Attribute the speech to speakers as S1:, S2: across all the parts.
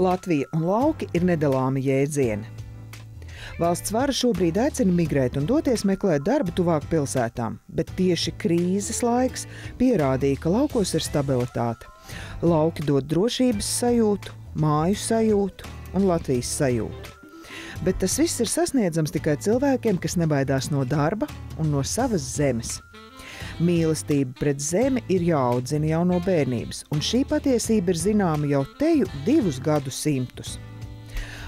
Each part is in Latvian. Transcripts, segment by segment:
S1: Latvija un lauki ir nedalāmi jēdzieni. Valsts vara šobrīd aicina migrēt un doties meklēt darbu tuvāk pilsētām, bet tieši krīzes laiks pierādīja, ka laukos ir stabilitāte. Lauki dod drošības sajūtu, māju sajūtu un Latvijas sajūtu. Bet tas viss ir sasniedzams tikai cilvēkiem, kas nebaidās no darba un no savas zemes. Mīlestība pret zemi ir jāaudzina jau no bērnības, un šī patiesība ir zināma jau teju 2 gadsimtus.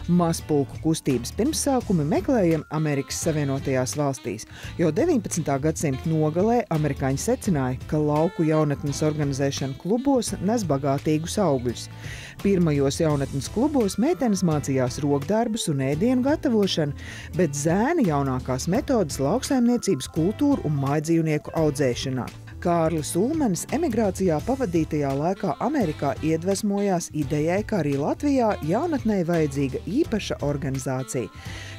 S1: Mazpulku kustības pirmsākumi meklējami Amerikas Savienotajās valstīs, jo 19. gadsimta nogalē amerikāņi secināja, ka lauku jaunatnes organizēšana klubos nes bagātīgus augļus. Pirmajos jaunatnes klubos meitenes mācījās rokdarbus un ēdienu gatavošanu, bet zēni jaunākās metodas lauksaimniecības kultūru un mājdzīvnieku audzēšanā. Kārlis Ulmanis emigrācijā pavadītajā laikā Amerikā iedvesmojās idejai, ka arī Latvijā jaunatnei vajadzīga īpaša organizācija,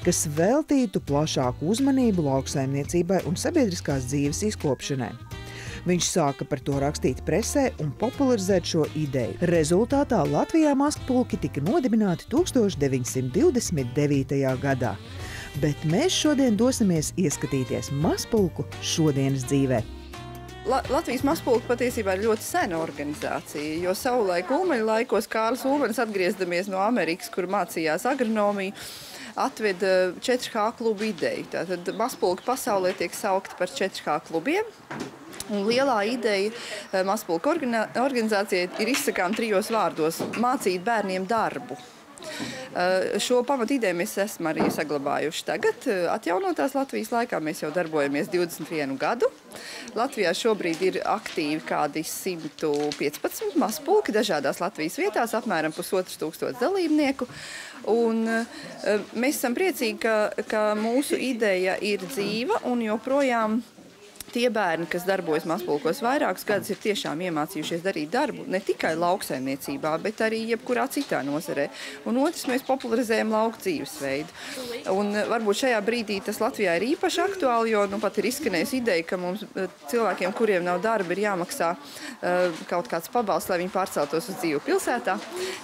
S1: kas veltītu plašāku uzmanību lauksaimniecībai un sabiedriskās dzīves izkopšanai. Viņš sāka par to rakstīt presē un popularizēt šo ideju. Rezultātā Latvijā mazpulki tika nodibināti 1929. gadā. Bet mēs šodien dosimies ieskatīties mazpulku šodienas dzīvē.
S2: Latvijas mazpulka patiesībā ir ļoti sena organizācija, jo savulaik Ulmaņa laikos Kārlis Ulmanis, atgriezdamies no Amerikas, kur mācījās agronomiju, atveda 4H klubu ideju. Tātad mazpulka pasaulē tiek saukta par 4H klubiem. Un lielā ideja mazpulka organizācijai ir izsakām 3 vārdos – mācīt bērniem darbu. Šo pamatu ideju mēs esam arī saglabājuši tagad. Atjaunotās Latvijas laikā mēs jau darbojamies 21 gadu. Latvijā šobrīd ir aktīvi kādi 115 mazpulki dažādās Latvijas vietās, apmēram 1500 dalībnieku. Un mēs esam priecīgi, ka mūsu ideja ir dzīva un joprojām tie bērni, kas darbojas mazpulkos vairākus gadus, ir tiešām iemācījušies darīt darbu ne tikai lauksaimniecībā, bet arī jebkurā citā nozarē. Un otrs, mēs popularizējam lauku dzīvesveidu. Un varbūt šajā brīdī tas Latvijā ir īpaši aktuāli, jo pat ir izskanējusi ideja, ka mums cilvēkiem, kuriem nav darba, ir jāmaksā kaut kāds pabalsts, lai viņi pārceltos uz dzīvu pilsētā.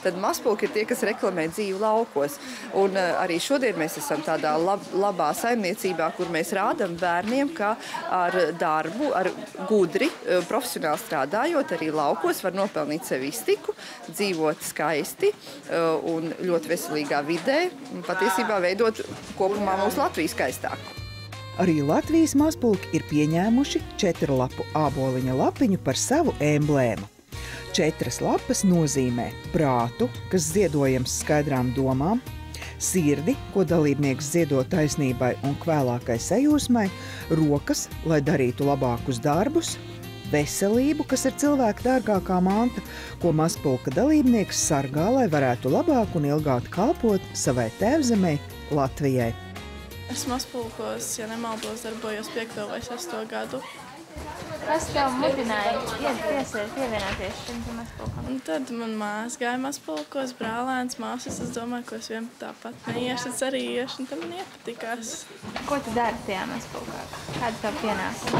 S2: Tad mazpulki ir tie, kas reklamē dzīvu laukos. Un arī šodien mēs esam tādā labā saimniecībā, kur mēs rādam bērniem, ka ar darbu, ar gudri, profesionāli strādājot, arī laukos var nopelnīt sev iztiku, dzīvot skaisti un ļoti veselīgā vidē un patiesībā veidot kopumā mūsu Latviju skaistāku.
S1: Arī Latvijas mazpulki ir pieņēmuši 4-lapu āboliņa lapiņu par savu emblēmu. 4 lapas nozīmē prātu, kas ziedojams skaidrām domām, sirdi, ko dalībnieks ziedo taisnībai un kvēlākai sajūsmai, rokas, lai darītu labākus darbus, veselību, kas ir cilvēka dārgākā manta, ko mazpulka dalībnieks sargā, lai varētu labāk un ilgāk kalpot savai tēvzemei Latvijai.
S3: Es mazpulkos, ja nemaldos, darbojos 5. vai 6. gadu.
S4: Kas tev mudināja pievienoties šim mazpulkam?
S3: Un tad man māsa gāja mazpulkos, brālēns, māsas. Es domāju, ka es vien tāpat neiešu, es arī iešu, un tad man iepatikās.
S4: Ko tu dari tajā mazpulkā? Kāda tev pienākuma?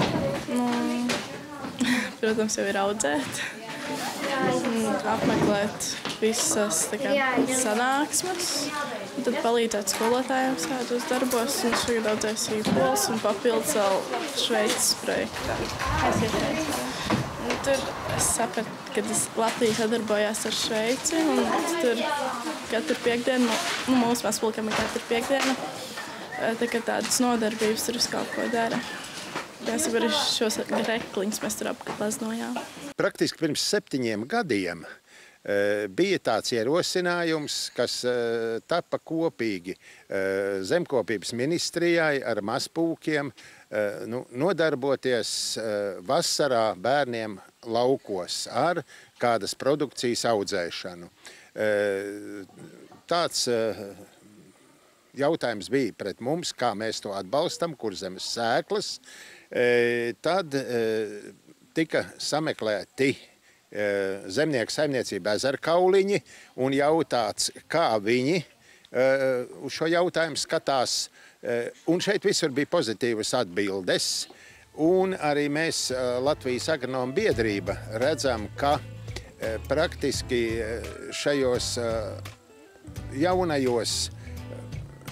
S3: Protams, jau ir audzēt, apmeklēt visas sanāksmes, un tad palīdzēt skolotājiem kādos darbos. Un šogad audzēsīju pols un papildus vēl Šveices projektā.
S4: Kas ir Šveices?
S3: Tur es sapratu, ka Latvija sadarbojās ar Šveici, un tur katru piekdienu, mūsu mazpulkam ir katru piekdienu, tā kā tādas nodarbības tur uz kaut ko dara. Mēs arī šos rekliņus mēs tur apgleznojām.
S5: Praktiski pirms 7 gadiem bija tāds ierosinājums, kas tapa kopīgi zemkopības ministrijai ar mazpulkiem nodarboties vasarā bērniem laukos ar kādas produkcijas audzēšanu. Tāds jautājums bija pret mums, kā mēs to atbalstam, kurzemes sēklas. Tad tika sameklēti zemnieku saimniecība ezerkauliņi un jautāts, kā viņi uz šo jautājumu skatās. Un šeit visur bija pozitīvas atbildes. Un arī mēs, Latvijas agronomu biedrība, redzam, ka praktiski šajos jaunajos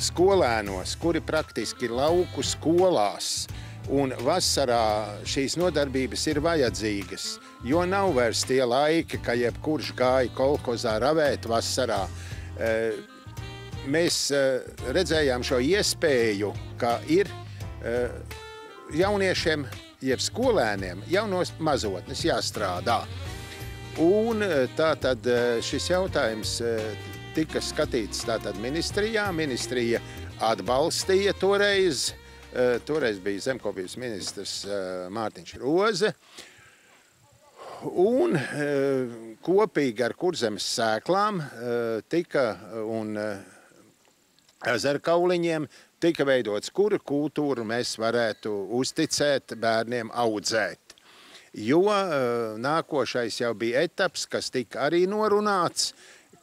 S5: skolēnos, kuri praktiski ir lauku skolās, un vasarā šīs nodarbības ir vajadzīgas, jo nav vairs tie laiki, ka jebkurš gāja kolhozā ravēt vasarā. Mēs redzējām šo iespēju, ka ir jauniešiem, jeb skolēniem jau no mazotnes jāstrādā. Un tātad šis jautājums tika skatīts tātad ministrijā. Ministrija atbalstīja toreiz. Toreiz bija zemkopības ministrs Mārtiņš Roze. Un kopīgi ar Kurzemes sēklām un ezerkauliņiem tika veidots, kuru kultūru mēs varētu uzticēt bērniem audzēt. Jo nākošais jau bija etaps, kas tika arī norunāts,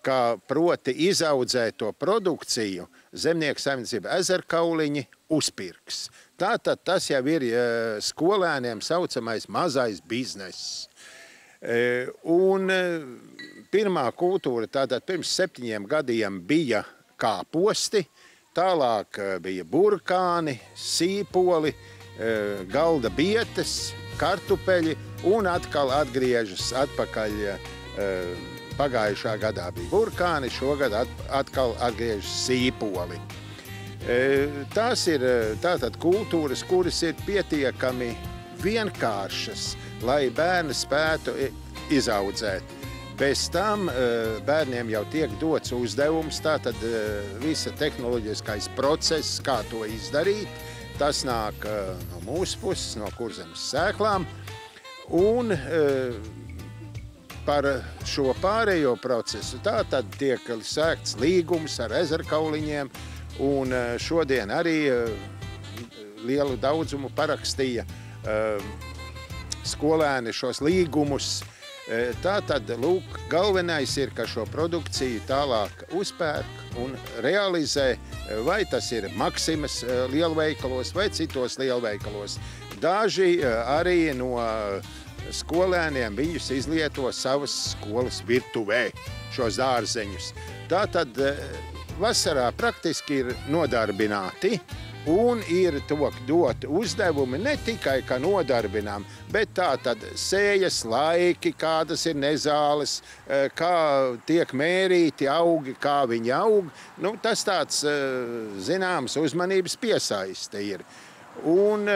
S5: ka proti izaudzēt to produkciju zemnieku saimniecība ezerkauliņi uzpirks. Tātad tas jau ir skolēniem saucamais mazais bizness. Un pirmā kultūra tātad pirms 7 gadiem bija kāposti, tālāk bija burkāni, sīpoli, galda bietes, kartupeļi un atkal atgriežas atpakaļ. Pagājušā gadā bija burkāni, šogad atkal atgriežas sīpoli. Tās ir tātad kultūras, kuras ir pietiekami vienkāršas, lai bērni spētu izaudzēt. Bez tam bērniem jau tiek dots uzdevums, tātad visa tehnoloģiskais process, kā to izdarīt. Tas nāk no mūsu puses, no Kurzemes sēklām. Un par šo pārējo procesu tātad tiek sēgts līgums ar ezerkauliņiem. Un šodien arī lielu daudzumu parakstīja skolēni šos līgumus. Tātad, lūk, galvenais ir, ka šo produkciju tālāk uzpērk un realizē, vai tas ir Maksimas lielveikalos vai citos lielveikalos. Daži arī no skolēniem viņus izlieto savas skolas virtuvē, šos dārzeņus. Tātad vasarā praktiski ir nodarbināti un ir dot uzdevumi ne tikai, ka nodarbinām, bet tātad sējas laiki, kādas ir nezāles, kā tiek mērīti augi, kā viņi aug. Nu, tas tāds zināms uzmanības piesaiste ir. Un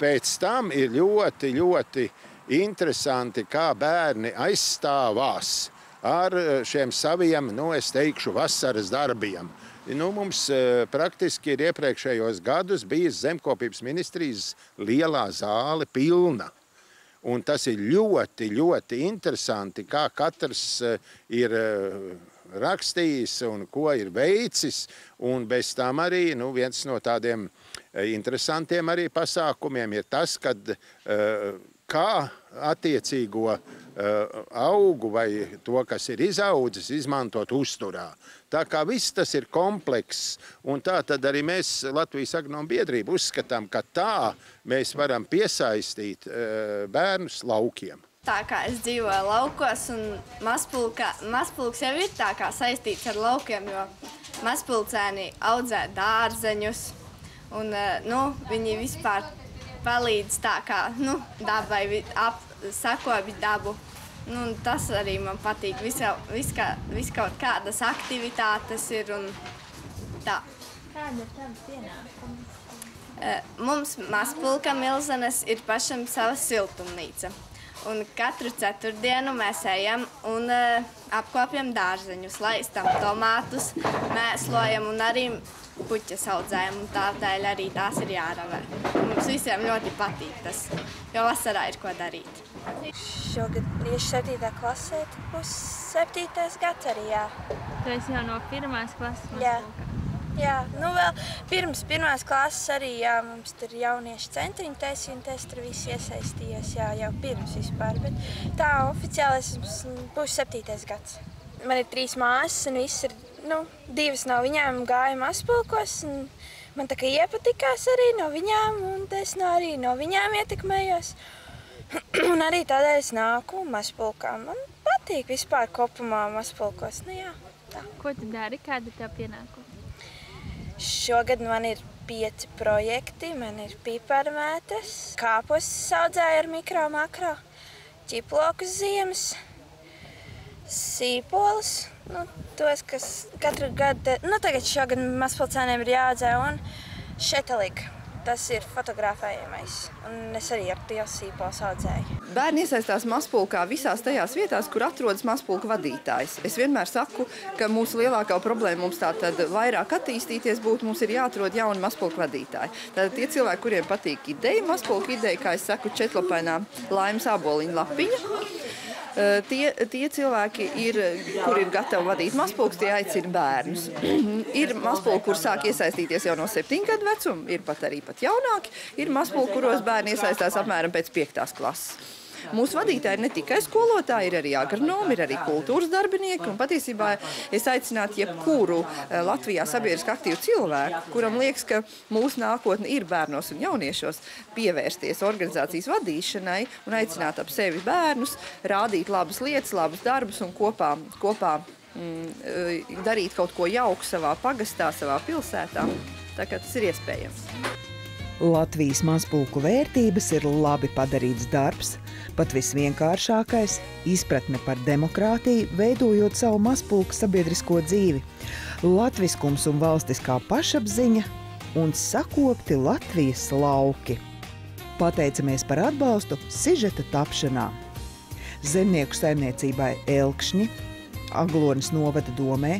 S5: pēc tam ir ļoti, ļoti interesanti, kā bērni aizstāvās ar šiem saviem, es teikšu, vasaras darbiem. Mums praktiski ir iepriekšējos gadus bijis zemkopības ministrijas lielā zāle pilna. Un tas ir ļoti, ļoti interesanti, kā katrs ir rakstījis un ko ir veicis. Un bez tam arī viens no tādiem interesantiem arī pasākumiem ir tas, kad kā attiecīgo augu vai to, kas ir izaudzis, izmantot uzturā. Tā kā viss tas ir komplekss, un tā tad arī mēs Latvijas agronomu biedrību uzskatām, ka tā mēs varam piesaistīt bērnus laukiem.
S6: Tā kā es dzīvoju laukos, un mazpulks jau ir tā kā saistīts ar laukiem, jo mazpulcēni audzē dārzeņus, un viņi vispār palīdz tā kā dabai, sakobi dabu. Tas arī man patīk. Vis kaut kādas aktivitātes ir un tā.
S4: Kāda ir tava pienākums?
S6: Mums mazpulkam Ilzenes ir pašam sava siltumnīca. Un katru ceturtdienu mēs ejam un apkopjam dārzeņus, laistam tomātus, mēslojam un arī puķas audzējam, un tādēļ arī tās ir jāravē. Mums visiem ļoti patīk tas, jo vasarā ir ko darīt.
S7: Šogad tieši 7. klasē, būs 7. gads arī, jā.
S4: Tu esi jau no 1. klases
S7: mazpulkā? Jā, vēl pirms 1. klases arī, jā, mums tur jauniešu centriņu taisīja, un es tur visi iesaistījos, jā, jau pirms vispār, bet tā oficiālais būs 7. gads. Man ir 3 māsas, un viss ir, 2 no viņām gāja mazpulkos, un man tā kā iepatikās arī no viņām, un es arī no viņām ietekmējos. Un arī tādēļ es nāku mazpulkā. Man patīk vispār kopumā mazpulkos, jā, Tā.
S4: Ko tu dari? Kāda tev pienākuma?
S7: Šogad man ir 5 projekti. Man ir piparmētes, kāpostus audzēju ar mikro, makro, ķiplokus ziemas, sīpolus. Tos, kas katru gadu, tagad šogad mazpulcēniem ir jāaudzē, un šetelika. Tas ir fotografējamais, un es arī ar tos sīpols audzēju.
S2: Bērni iesaistās mazpulkā visās tajās vietās, kur atrodas mazpulka vadītājs. Es vienmēr saku, ka mūsu lielākā problēma mums tātad vairāk attīstīties būtu, mums ir jāatrod jauni mazpulka vadītāji. Tātad tie cilvēki, kuriem patīk ideja, mazpulka ideja, kā es saku, četlapainā laimas āboliņa lapiņa. Tie cilvēki, kuri ir gatavi vadīt mazpulkus, tie aicina bērnus. Ir mazpulki, kur sāk iesaistīties jau no 7 gadu vecuma, ir pat jaunāki. Ir mazpulki, kuros bērni iesaistās apmēram pēc 5. klases. Mūsu vadītāji ir ne tikai skolotāji, ir arī agronomi, ir arī kultūras darbinieki. Un patiesībā es aicinātu jebkuru Latvijā sabiedriski aktīvu cilvēku, kuram liekas, ka mūsu nākotne ir bērnos un jauniešos, pievērsties organizācijas vadīšanai un aicināt ap sevi bērnus, rādīt labas lietas, labus darbus un kopā darīt kaut ko jauku savā pagastā, savā pilsētā. Tā kā tas ir iespējams.
S1: Latvijas mazpulku vērtības ir labi padarīts darbs, pat visvienkāršākais – izpratne par demokrātiju, veidojot savu mazpulku sabiedrisko dzīvi, latviskums un valstiskā pašapziņa un sakopti Latvijas lauki. Pateicamies par atbalstu sižeta tapšanā. Zemnieku saimniecībai Elkšņi, Aglonas novada domē,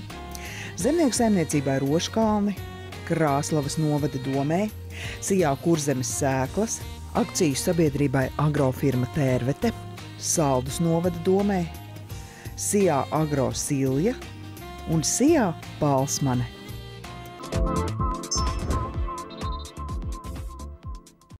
S1: zemnieku saimniecībai Roškalni, Krāslavas novada domē, Sijā Kurzemes sēklas, akciju sabiedrībai Agrofirma Tērvete, Saldus novada domē, Sijā Agro Silja un Sijā Palsmane.